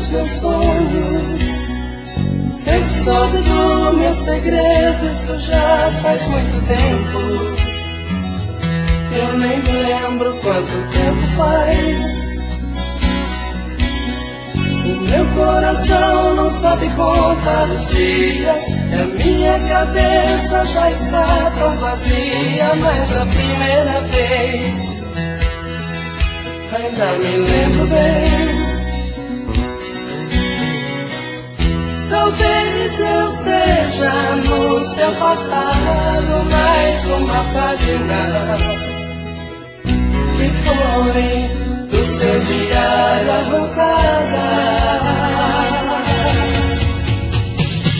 dos meus sonhos. Sempre soube do meu segredo, isso já faz muito tempo. Eu nem me lembro quanto tempo faz. O meu coração não sabe contar os dias, e a minha cabeça já está tão vazia. Mas a primeira vez ainda me lembro bem. Talvez eu seja no seu passado mais uma página que foi do seu diário arrancada.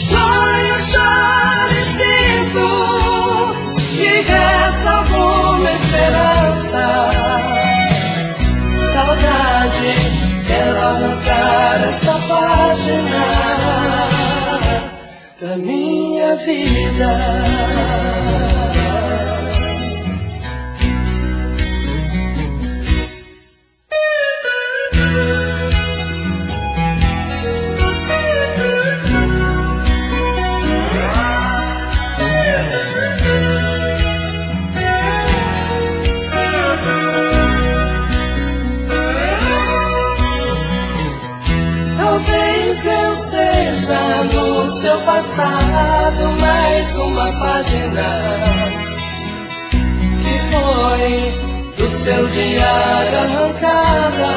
Sonho, choro e sinto que resta alguma esperança. Saudade, quero arrancar esta página da minha vida. Talvez eu seja no seu passado mais uma página que foi do seu diário arrancada.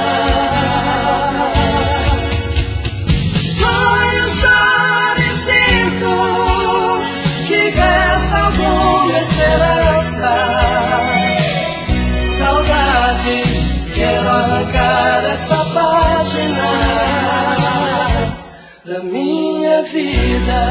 Sonho, choro e sinto que resta alguma esperança. Saudade, quero arrancar esta página da minha vida.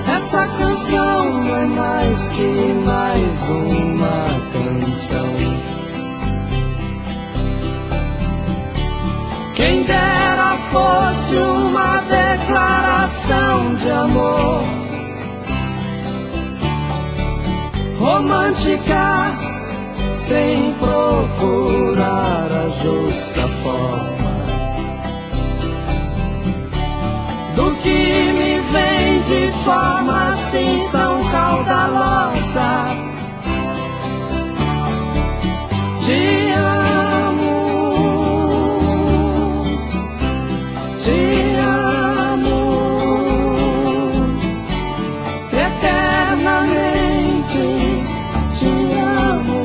Esta canção não é mais que mais uma canção. Quem dera fosse uma declaração de amor romântica, sem procurar a justa forma do que me vem de forma assim tão caudalosa. Te amo, te amo, eternamente te amo.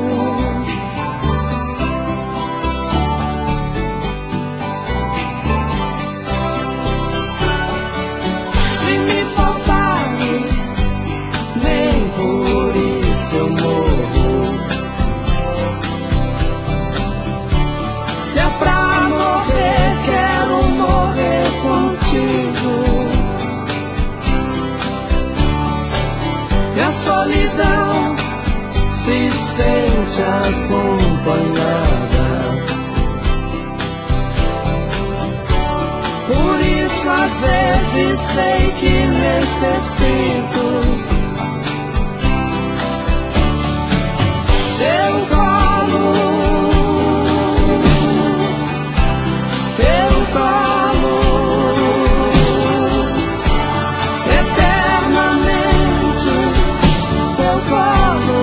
Eu morro. Se é pra morrer, quero morrer contigo. E a solidão se sente acompanhada. Por isso às vezes sei que necessito teu colo, teu colo, eternamente teu colo.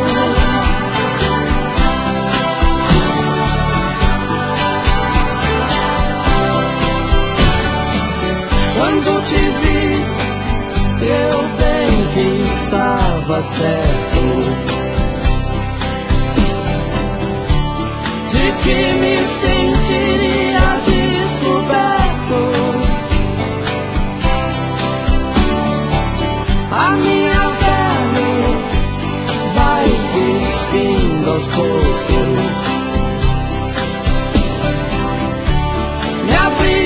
Quando te vi, eu bem que estava certo de que me sentiria descoberto. A minha pele vai se despindo aos poucos. Me abri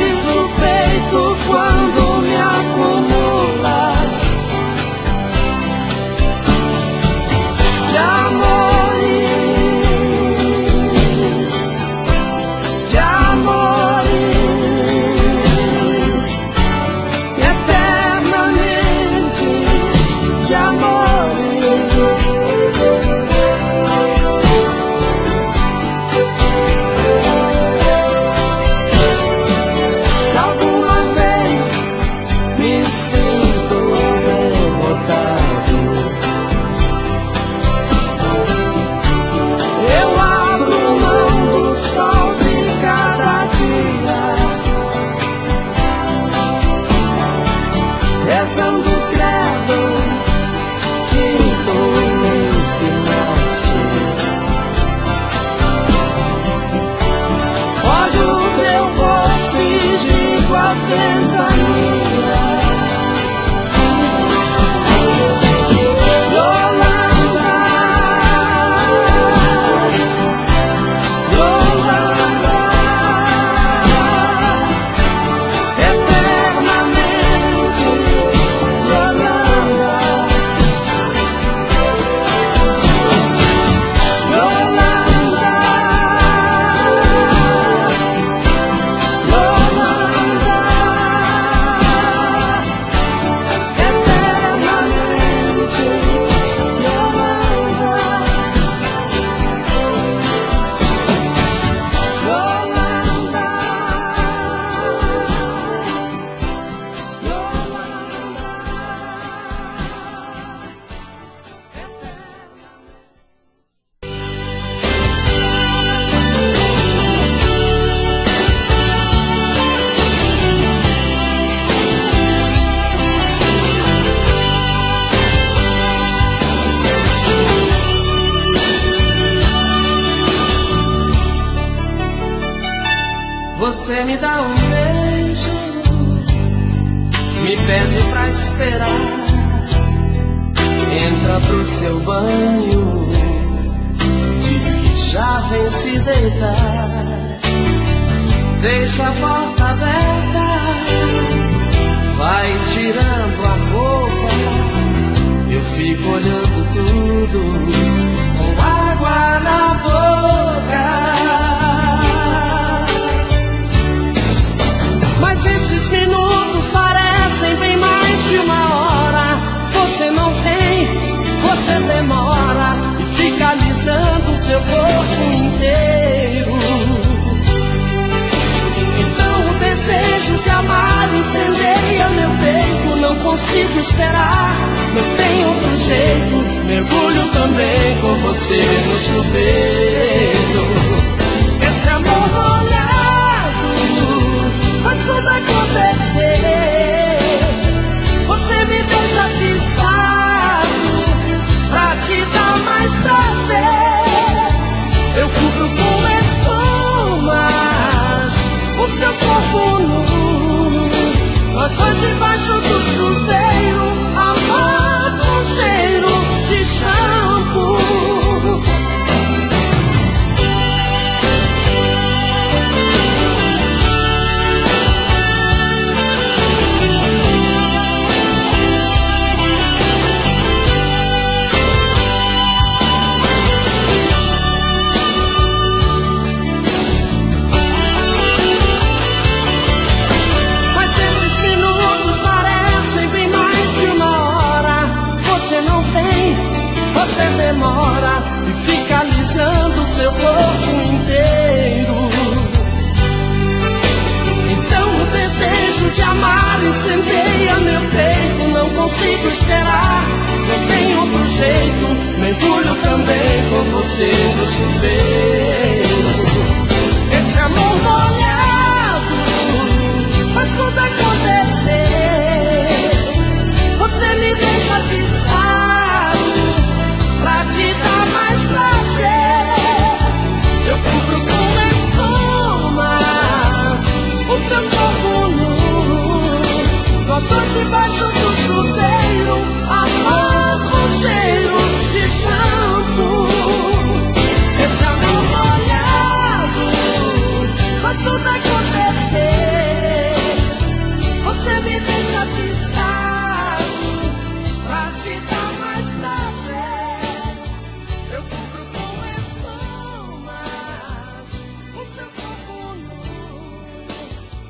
você me dá um beijo, me pede pra esperar, entra pro seu banho, diz que já vem se deitar, deixa a porta aberta, vai tirando a roupa, eu fico olhando tudo com água na boca. Mas esses minutos parecem bem mais que uma hora. Você não vem, você demora e fica alisando seu corpo inteiro. Então o desejo de amar incendeia meu peito. Não consigo esperar, não tem outro jeito. Mergulho também com você no chuveiro. Esse amor molhado faz tudo acontecer. Você me deixa atiçado pra te dar mais prazer. Eu cubro com espumas o seu corpo nu, nós dois debaixo do chuveiro, amor com cheiro de shampoo. Você demora e fica alisando seu corpo inteiro. Então o desejo de amar incendeia meu peito. Não consigo esperar, não tem outro jeito. Mergulho também com você no chuveiro. Esse amor molhado faz tudo acontecer. Você me deixa atiçado pra te dar mais prazer. Eu cubro com espumas o seu corpo nu, nós dois debaixo do chuveiro, amor com cheiro de shampoo. Esse amor molhado faz tudo acontecer. Você me deixa atiçado pra te dar mais prazer. Eu cubro com espumas o seu corpo nu,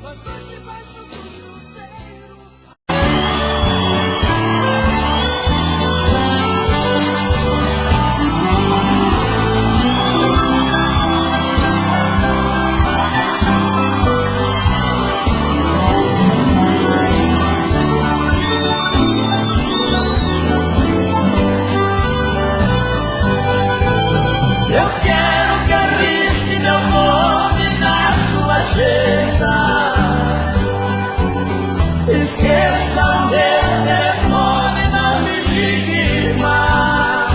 nós dois debaixo do chuveiro. Eu quero que arrisque meu nome na sua agenda. Esqueça o meu telefone, não me ligue mais,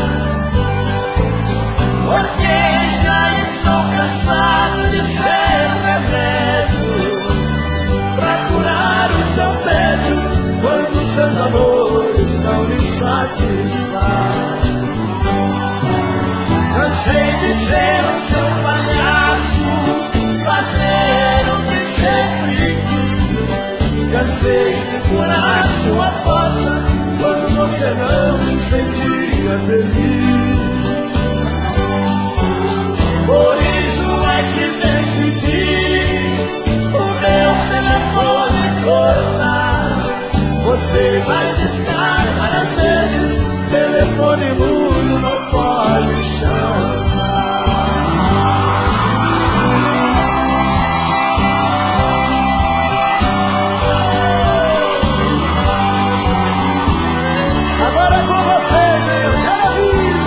porque já estou cansado de ser remédio pra curar o seu tédio quando seus amores não lhe satisfazem. Cansei de ser o seu palhaço, fazer o que sempre quis. Cansei de curar sua força quando você não se sentia feliz. Por isso é que decidi o meu telefone cortar. Você vai discar várias vezes, telefone mudo não pode chamar. Agora é com vocês, eu quero ouvir.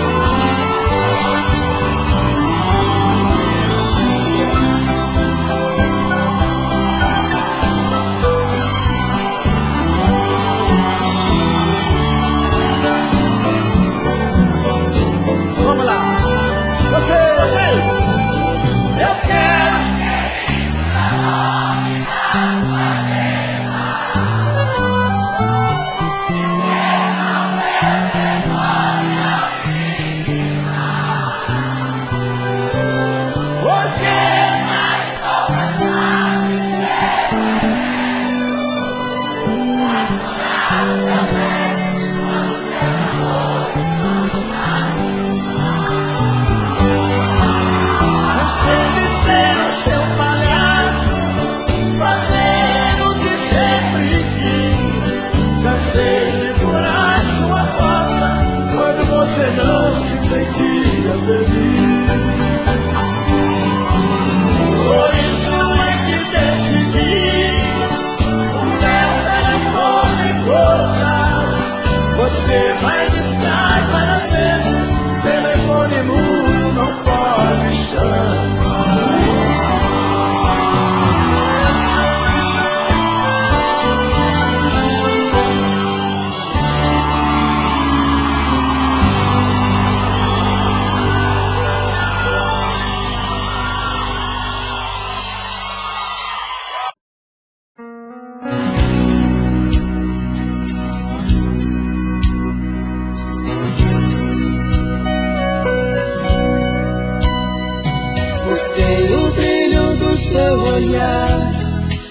Busquei o brilho do seu olhar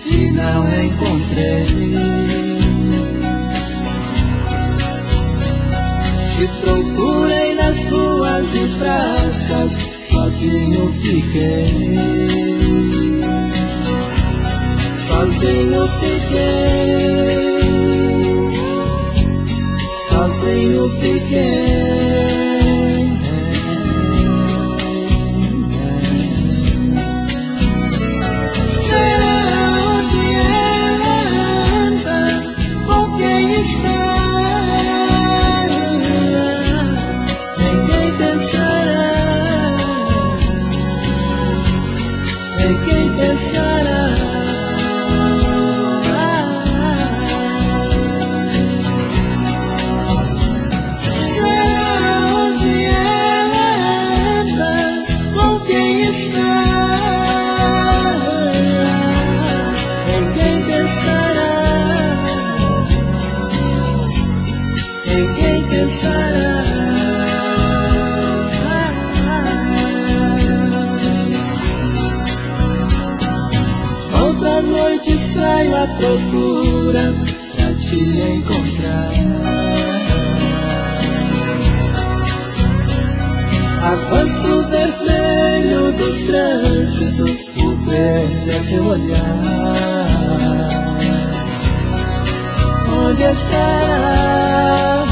e não encontrei. Te procurei nas ruas e praças, sozinho fiquei. Sozinho fiquei. Sozinho fiquei. Saio à procura pra te encontrar. Avanço vermelho do trânsito, o verde é teu olhar. Onde estará?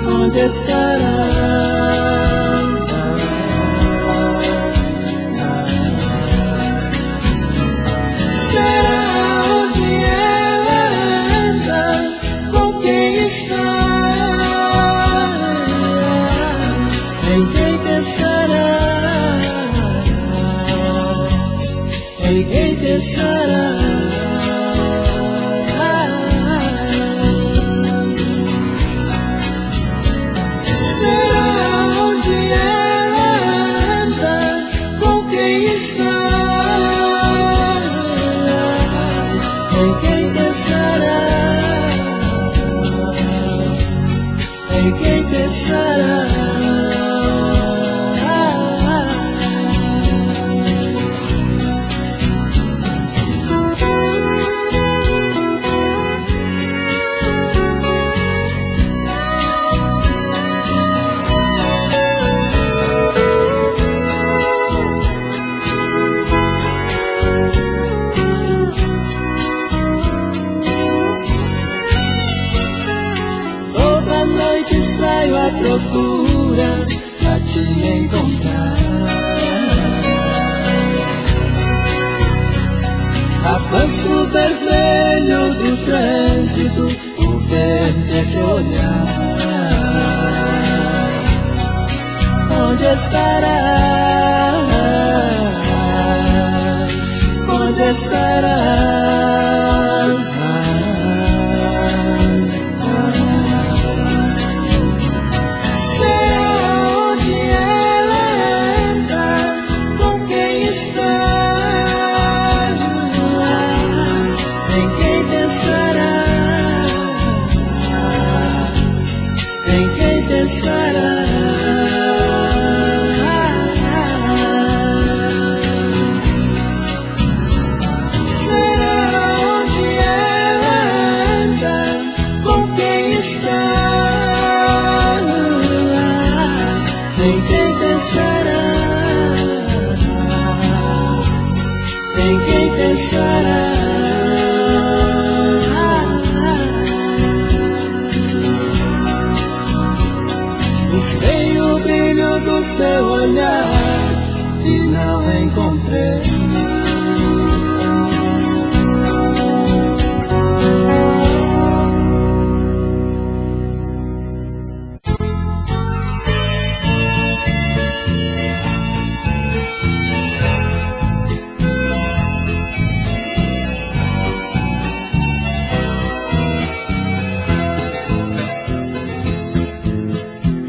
Onde estará? Ninguém pensará. Será onde ela anda, com quem está. Ninguém pensará. Ninguém pensará. Saio à procura pra te encontrar. Avanço vermelho do trânsito, o verde é teu olhar. Onde estarás? Onde estarás? Ninguém pensará. Busquei o brilho do seu olhar e não encontrei.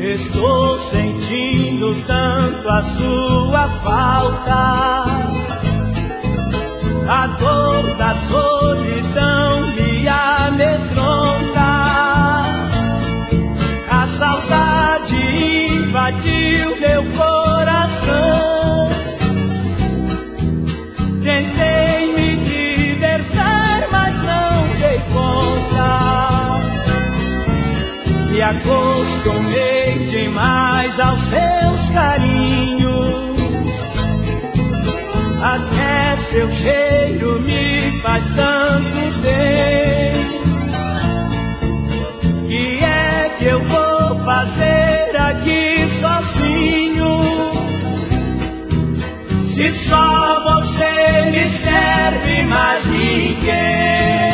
Estou sentindo tanto a sua falta, a dor da solidão me amedronta, a saudade invadiu meu coração. aos seus carinhos. Até seu cheiro me faz tanto bem. E é que eu vou fazer aqui sozinho, se só você me serve, mais ninguém?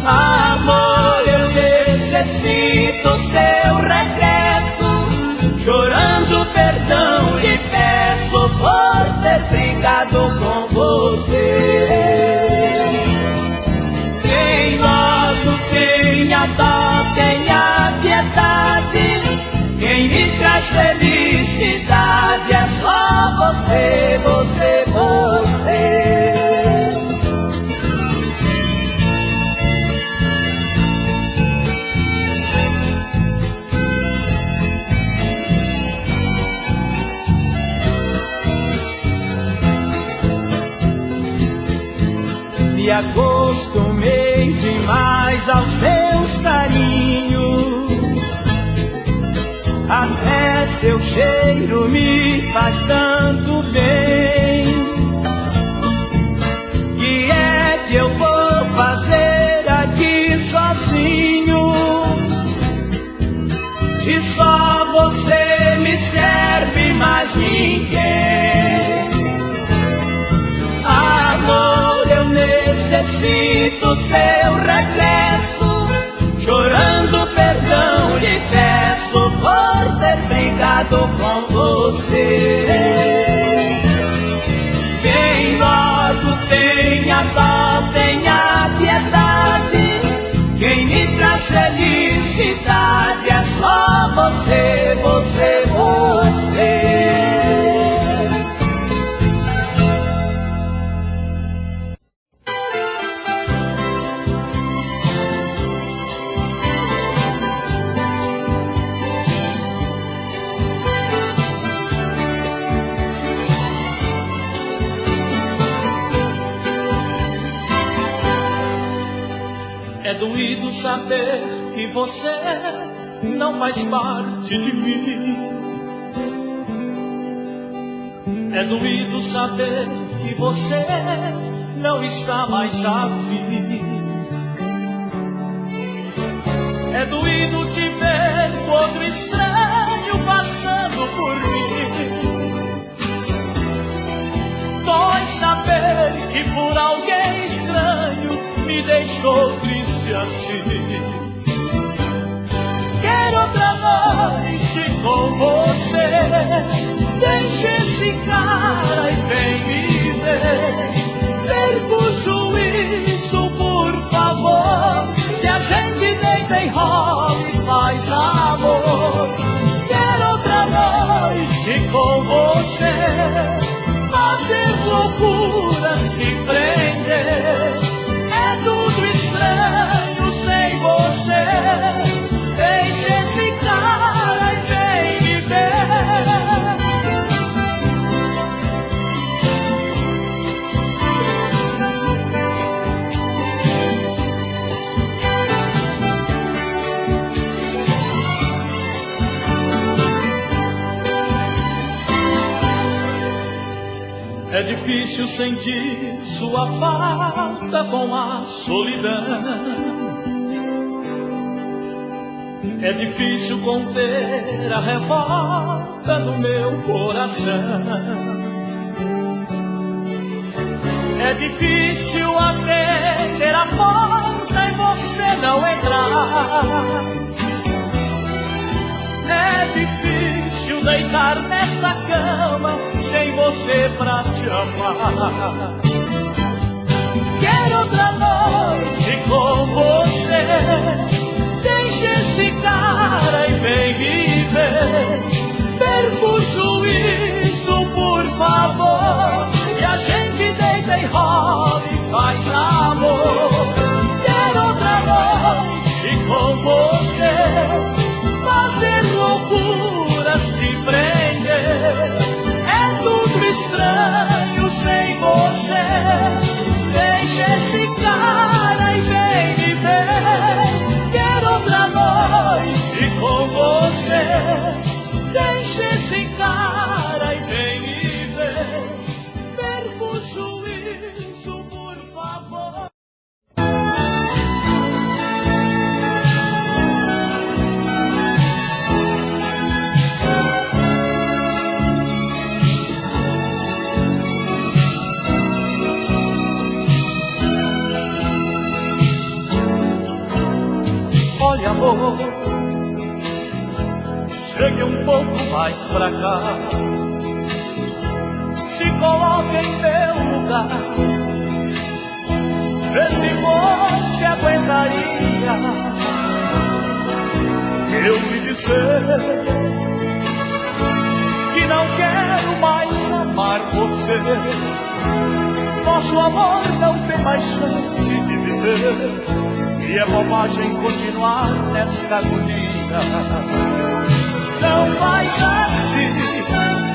Amor, eu necessito seu regresso, chorando perdão lhe peço por ter brigado com você. Tem logo, tenha dó, tenha piedade, quem me traz felicidade é só você, você, você. Me acostumei demais aos seus carinhos, até seu cheiro me faz tanto bem. Que é que eu vou fazer aqui sozinho, se só você me serve, mais ninguém? Amor, eu necessito seu regresso, chorando perdão lhe peço por ter brigado com você. Quem logo tenha dó, tenha piedade, quem me traz felicidade é só você, você, você. É doído saber que você não faz parte de mim. É doído saber que você não está mais afim. É doído te ver outro estranho passando por mim. Dói saber que por alguém estranho me deixou triste assim. Quero outra noite com você, deixe esse cara e vem me ver. Perca o juízo, por favor, que a gente deita e rola e faz amor. Quero outra noite com você, fazer loucuras, te prender. É tudo estranho sem você, deixa esse cara e vem me ver. É difícil sentir sua falta com a solidão. É difícil conter a revolta do meu coração. É difícil atender a porta e você não entrar. É difícil deitar nesta cama sem você pra te amar. Quero outra noite com você, deixe esse cara e vem me ver. Perca o juízo, por favor, e a gente deita e rola e faz amor. Quero outra noite com você, fazer loucuras, te prender. É tudo estranho sem você, deixa esse cara e vem me ver. Quero outra noite com você, se encara e vem me ver. Perco o juízo, por favor. Olha, amor, chegue um pouco mais pra cá, se coloque em meu lugar, vê se você aguentaria eu lhe dizer que não quero mais amar você. Nosso amor não tem mais chance de viver, e é bobagem continuar nessa agonia. Não faz assim,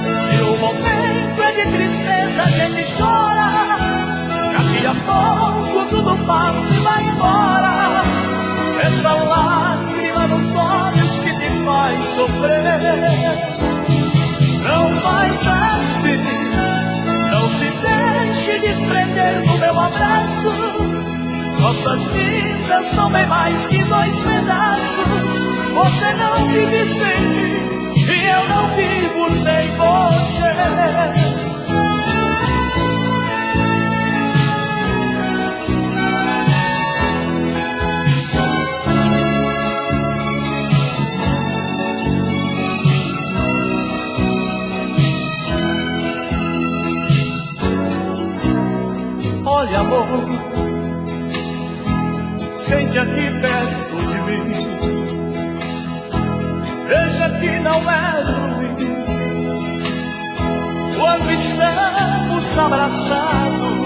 se o momento é de tristeza a gente chora, daqui a pouco tudo passa e vai embora. Essa lágrima nos olhos que te faz sofrer. Não faz assim, não se deixe desprender do meu abraço. Nossas vidas são bem mais que dois pedaços. Você não vive sem mim e eu não vivo sem você. Olha, amor, sente aqui perto de mim, veja que não é ruim quando estamos abraçados,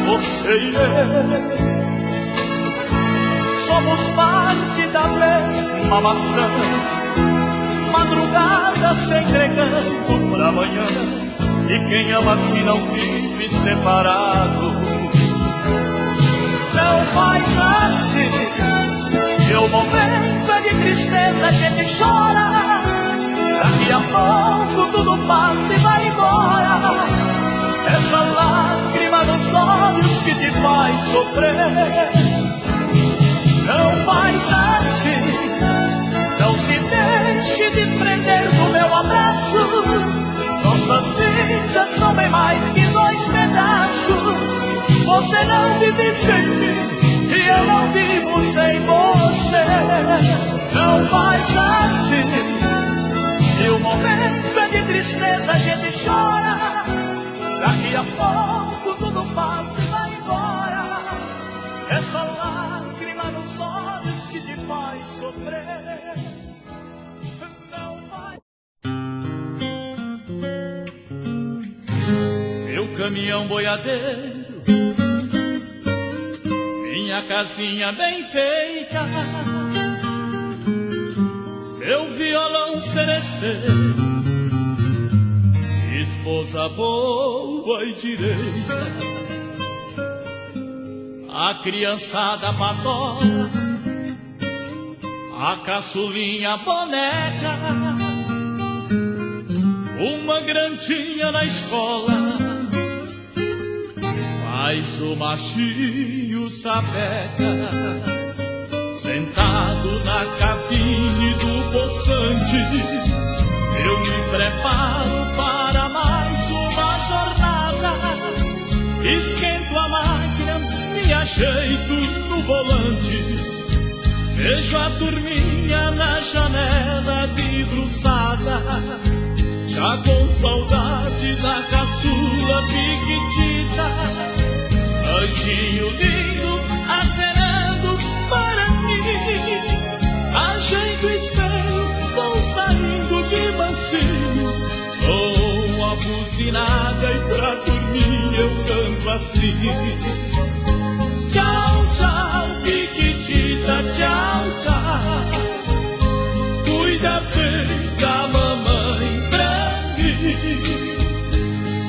você e eu. Somos parte da mesma maçã, madrugada se entregando pra amanhã, e quem ama assim não vive separado. Não faz assim, se o momento é de tristeza a gente chora, daqui a pouco tudo passa e vai embora. Essa lágrima nos olhos que te faz sofrer. Não faz assim, não se deixe desprender do meu abraço. Nossas vidas são bem mais que dois pedaços. Você não vive sem mim e eu não vivo sem você. Não faz assim, se o momento é de tristeza a gente chora, daqui a pouco tudo passa e vai embora. Essa lágrima nos olhos que te faz sofrer. Não vai. Meu caminhão boiadeiro, minha casinha bem feita, meu violão celesteiro, esposa boa e direita, a criançada patola, a caçulinha boneca, uma grandinha na escola, mas o machinho sapeca, sentado na cabine do poçante, eu me preparo para mais uma jornada, esquento a máquina, me ajeito no volante, vejo a turminha na janela debruçada, já com saudade da caçula piquitita, anjinho lindo acenando para mim. Ajeito o espelho, vou saindo de mansinho, dou a buzinada e pra dormir eu canto assim. Tchau, tchau, piquitita, tchau, tchau, cuida bem da mamãe pra mim.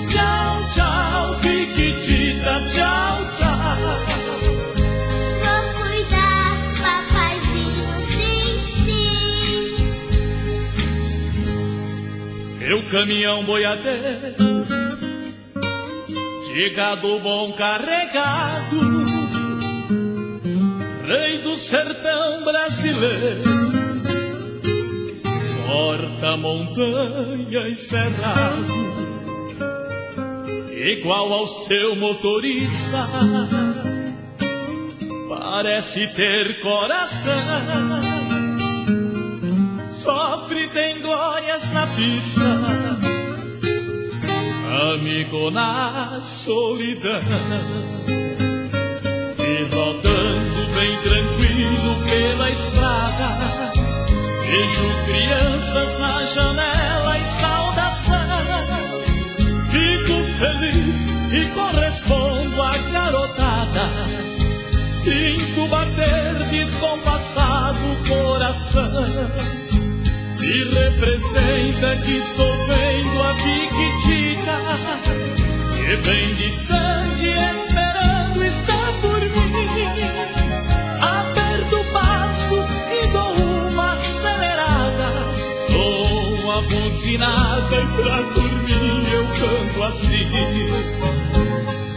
Tchau, tchau, piquitita, tchau, tchau. Vou cuidar, papaizinho, sim, sim. meu caminhão boiadeiro de gado bom carregado, rei do sertão brasileiro, corta montanha e cerrado, igual ao seu motorista, parece ter coração, sofre, tem glórias na pista, amigo na solidão, e rodando bem tranquilo pela estrada, vejo crianças na janela e saudação, fico feliz e correspondo à garotada, sinto bater descompassado o coração, me representa que estou vendo a Piquitita, que bem distante esperando está por mim. Aperto o passo e dou uma acelerada, dou uma buzinada e pra dormir eu canto assim: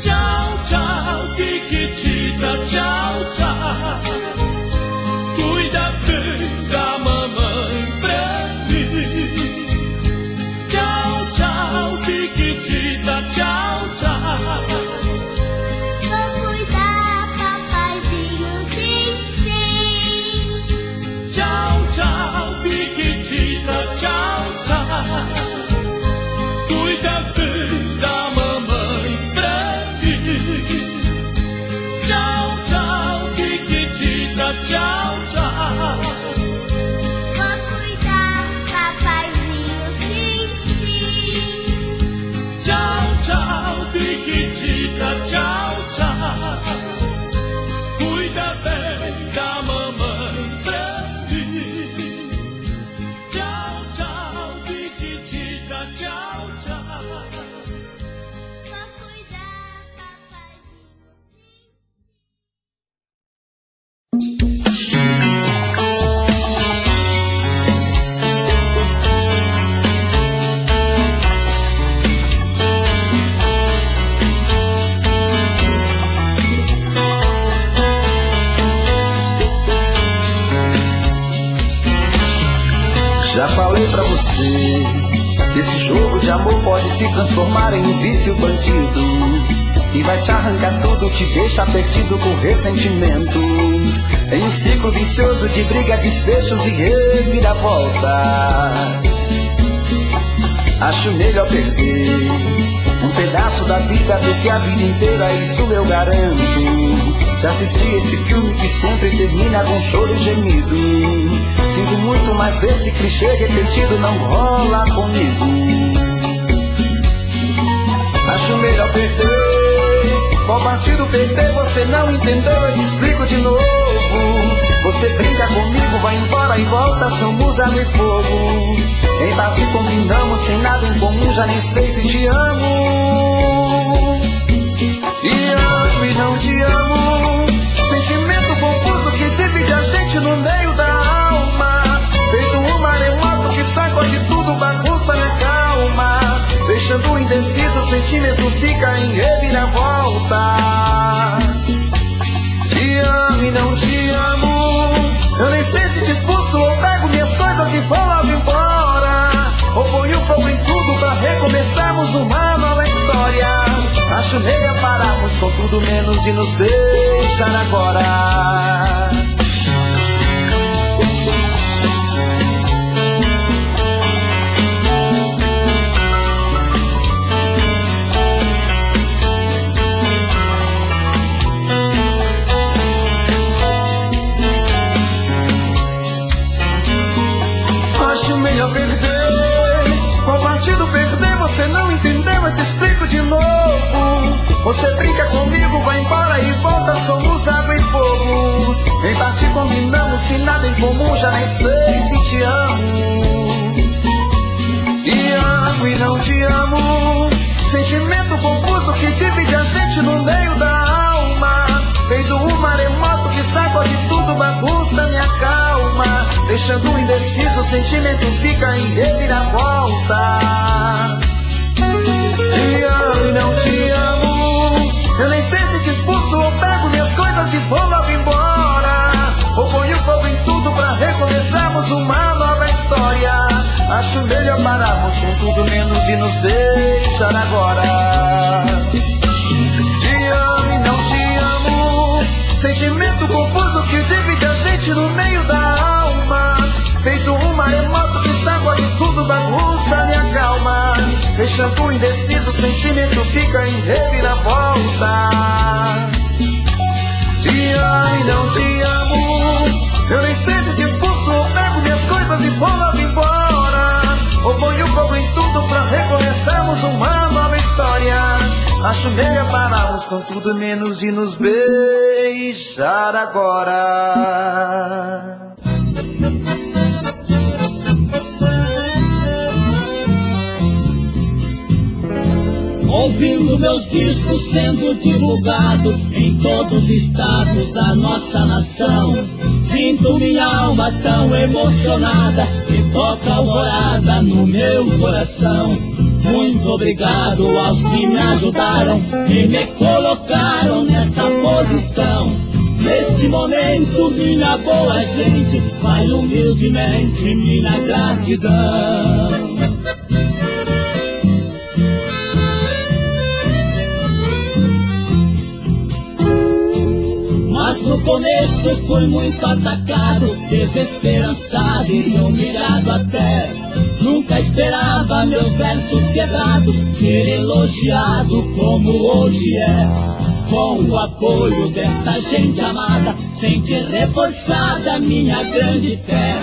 tchau, tchau, Piquitita, tchau, tchau, cuida bem da mamãe pra mim. Tchau, tchau, Piquitita, tchau, tchau. Vou cuidar, papaizinho, sim, sim. Tchau, tchau, Piquitita, tchau, tchau, cuida bem da mamãe pra mim. Tchau, tchau, Piquitita, tchau, tchau. Vou cuidar, papaizinho, sim, sim. Tchau, tchau, Piquitita, tchau, tchau, cuida bem da mamãe pra mim. Tchau, tchau, Piquitita, tchau, tchau. Vou cuidar, papaizinho, Já falei pra você que esse jogo de amor pode se transformar em um vício bandido, e vai te arrancar tudo, te deixa perdido com ressentimentos, em um ciclo vicioso de briga, desfechos e reviravoltas. Acho melhor perder um pedaço da vida do que a vida inteira, isso eu garanto. Já assisti esse filme que sempre termina com choro e gemido. Sinto muito, mas esse clichê repetido não rola comigo. Acho melhor perder. Qual partido perder? Você não entendeu, eu te explico de novo. Você brinca comigo, vai embora e volta, somos água e fogo. Em parte combinamos, sem nada em comum, já nem sei se te amo. E amo e não te amo, sentimento confuso que divide a gente no meio da alma. Feito um maremoto que sacode tudo, bagunça minha calma. Deixando indeciso, o sentimento fica em reviravoltas. Te amo e não te amo, eu nem sei se te expulso ou pego minhas coisas e vou logo embora, ou ponho fogo em tudo pra recomeçarmos uma nova história. Acho melhor pararmos com tudo menos de nos beijar agora. Acho melhor perder. Qual partido perder? Você não entendeu, eu te explico de novo. Você brinca comigo, vai embora e volta, somos água e fogo. Em parte combinamos, se nada em comum, já nem sei se te amo. E amo e não te amo, sentimento confuso que divide a gente no meio da alma. Feito um maremoto que sacode tudo, bagunça minha calma. Deixando indeciso, o sentimento fica em reviravolta. Acho melhor pararmos com tudo menos e nos deixar agora. Te amo e não te amo, sentimento confuso que divide a gente no meio da alma. Feito um maremoto que sacode tudo, bagunça minha calma. Deixando indeciso, o sentimento fica em reviravolta. Te amo e não te amo, eu nem sei se te expulso ou pego minhas coisas e vou logo embora. Ou ponho fogo em tudo pra recomeçarmos uma nova história. Acho melhor pararmos com tudo menos e nos beijar agora. Ouvindo meus discos sendo divulgado em todos os estados da nossa nação, sinto minha alma tão emocionada que toca alvorada no meu coração. Muito obrigado aos que me ajudaram e me colocaram nesta posição. Neste momento minha boa gente vai humildemente minha gratidão. Mas no começo fui muito atacado, desesperançado e humilhado até. Nunca esperava meus versos quebrados ser elogiado como hoje é. Com o apoio desta gente amada, senti reforçada minha grande fé.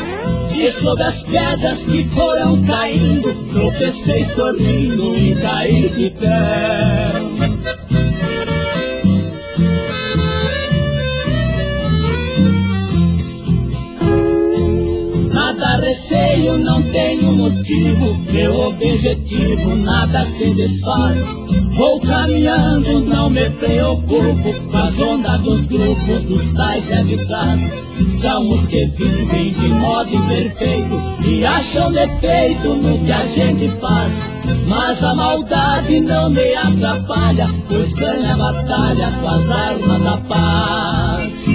E sobre as pedras que foram caindo, tropecei sorrindo e caí de pé. Nada receio, não tenho motivo, meu objetivo nada se desfaz. Vou caminhando, não me preocupo com as ondas dos grupos dos tais de trás. São os que vivem de modo imperfeito e acham defeito no que a gente faz. Mas a maldade não me atrapalha, pois ganha a batalha com as armas da paz.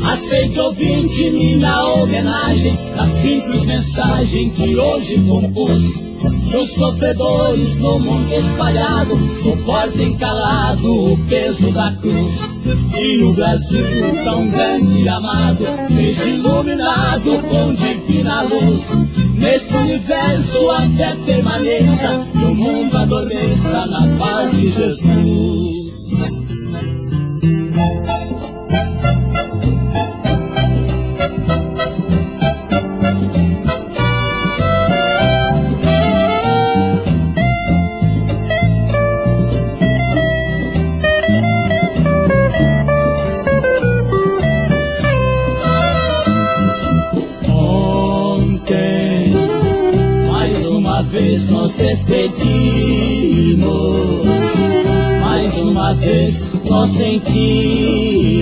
Aceite, ouvinte, minha homenagem da simples mensagem que hoje compus. Que os sofredores no mundo espalhado suportem calado o peso da cruz. E o Brasil tão grande e amado seja iluminado com divina luz. Nesse universo a fé permaneça e o mundo adormeça na paz de Jesus. Nos despedimos, mais uma vez nós sentimos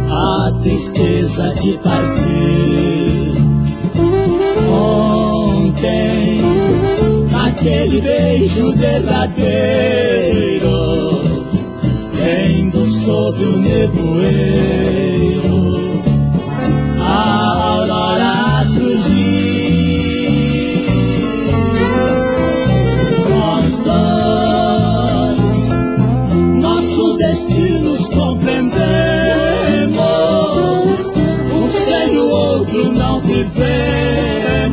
a tristeza de partir. Ontem, naquele beijo derradeiro, tendo sobre o nevoeiro, a aurora surgiu. Destinos compreendemos, um sem o outro não vivemos.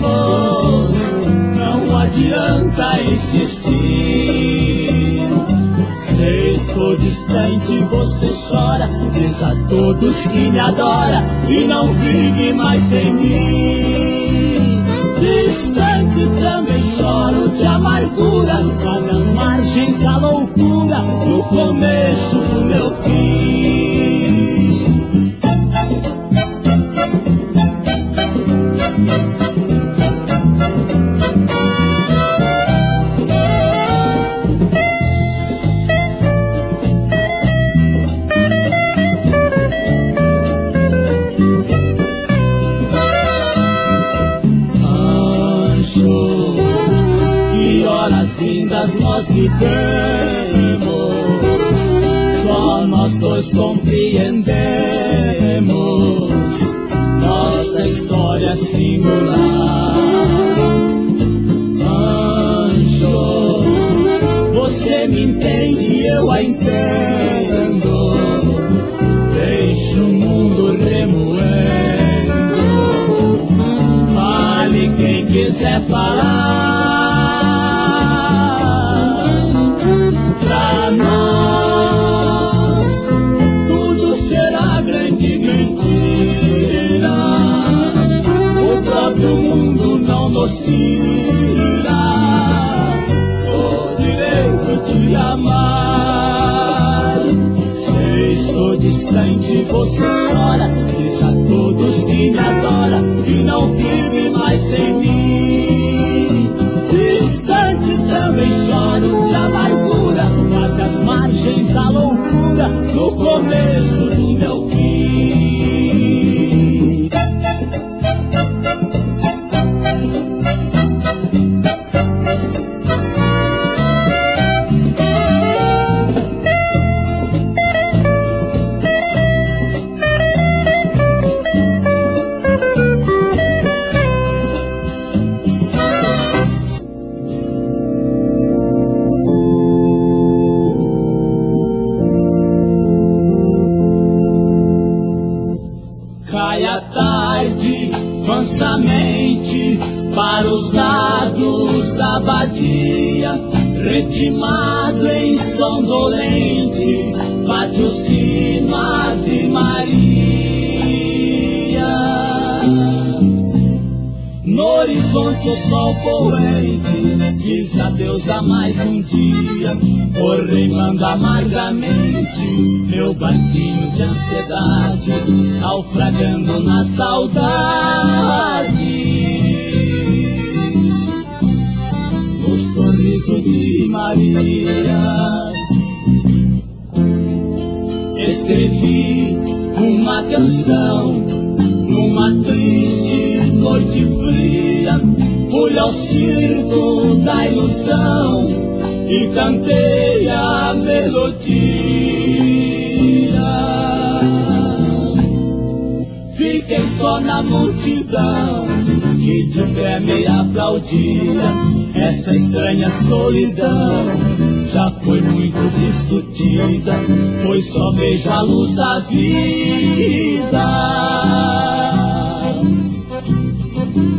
Não adianta insistir. Se estou distante, você chora. Diz a todos que me adora e não vive mais sem mim. Distante também choro de amargura, quase às margens da loucura, no começo do meu fim. Nós vivemos, só nós dois compreendemos nossa história singular. Anjo, você me entende, eu a entendo. Deixa o mundo remoendo. Fale quem quiser falar. Pra nós tudo será grande mentira. O próprio mundo não nos tira o direito de amar. Se estou distante, você chora. Diz a todos que me adora que não vive mais sem mim. Distante também choro de amargura, quase às margens da loucura, no começo do meu fim. Cai a tarde, mansamente, para os lados da abadia, ritmado em som dolente, bate o sino Ave Maria. No horizonte o sol poente diz adeus a mais um dia, porém manda amargamente meu barquinho de ansiedade, naufragando na saudade. No sorriso de Maria escrevi uma canção numa triste noite fria. Fui ao circo da ilusão e cantei a melodia. Fiquei só na multidão que de pé me aplaudia. Essa estranha solidão já foi muito discutida, pois só vejo a luz da vida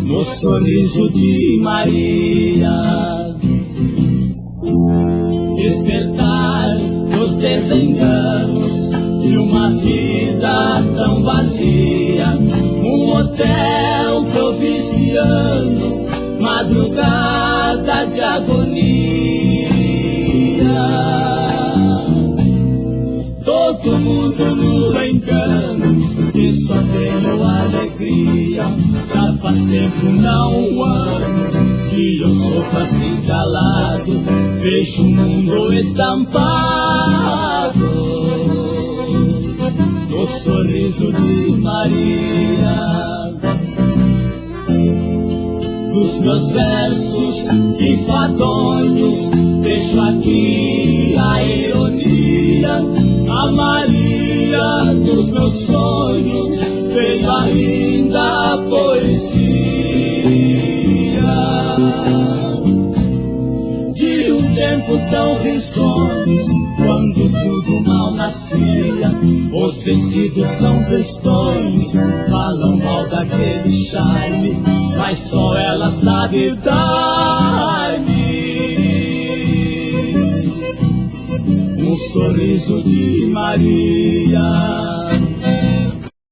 no sorriso de Maria. Despertar dos desenganos de uma vida tão vazia, um hotel provinciano, madrugada de agonia. Todo mundo no engano e só tenho alegria. Já faz tempo, não um ano, que eu sofro assim calado. Vejo o mundo estampado no sorriso de Maria. Dos meus versos enfadonhos deixo aqui a ironia. A Maria dos meus sonhos veio ainda a poesia de um tempo tão risonho, quando tudo mal nascia. Os vencidos são tristonhos, falam mal daquele charme, mas só ela sabe dar-me um sorriso de Maria.